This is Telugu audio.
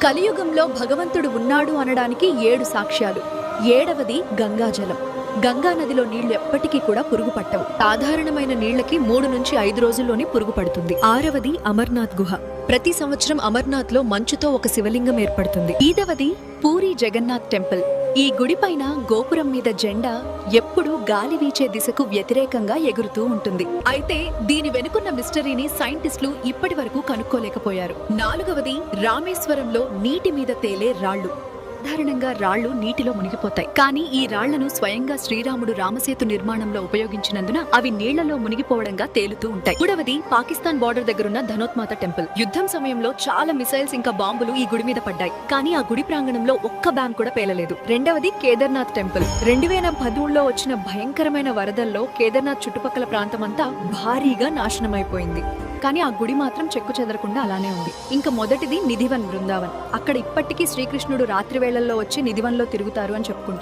కలియుగంలో భగవంతుడు ఉన్నాడు అనడానికి 7 సాక్ష్యాలు. 7వది గంగాజలం. గంగా నదిలో నీళ్లు ఎప్పటికీ కూడా పురుగు పట్టవు. సాధారణమైన నీళ్లకి 3 నుంచి 5 రోజుల్లోనే పురుగు పడుతుంది. 6వది అమర్నాథ్ గుహ. ప్రతి సంవత్సరం అమర్నాథ్ లో మంచుతో ఒక శివలింగం ఏర్పడుతుంది. 5వది పూరి జగన్నాథ్ టెంపుల్. ఈ గుడిపైన గోపురం మీద జెండా ఎప్పుడూ గాలి వీచే దిశకు వ్యతిరేకంగా ఎగురుతూ ఉంటుంది. అయితే దీని వెనుకున్న మిస్టరీని సైంటిస్టులు ఇప్పటి వరకు కనుక్కోలేకపోయారు. 4వది రామేశ్వరంలో నీటి మీద తేలే రాళ్లు. సాధారణంగా రాళ్లు నీటిలో మునిగిపోతాయి, కానీ ఈ రాళ్లను స్వయంగా శ్రీరాముడు రామసేతు నిర్మాణంలో ఉపయోగించినందున అవి నీళ్లలో మునిగిపోవడంగా తేలుతూ ఉంటాయి. 3వది పాకిస్తాన్ బార్డర్ దగ్గరున్న ధనోత్మాత టెంపుల్. యుద్ధం సమయంలో చాలా మిసైల్స్ ఇంకా బాంబులు ఈ గుడి మీద పడ్డాయి, కానీ ఆ గుడి ప్రాంగణంలో ఒక్క బాంబ్ కూడా పేలలేదు. 2వది కేదార్నాథ్ టెంపుల్. 2013లో వచ్చిన భయంకరమైన వరదల్లో కేదార్నాథ్ చుట్టుపక్కల ప్రాంతమంతా భారీగా నాశనమైపోయింది, కానీ ఆ గుడి మాత్రం చెక్కు చెదరకుండా అలానే ఉంది. ఇంకా మొదటిది నిధివన్ బృందావన్. అక్కడ ఇప్పటికీ శ్రీకృష్ణుడు రాత్రి వేళల్లో వచ్చి నిధివన్లో తిరుగుతారు అని చెప్పుకుంటారు.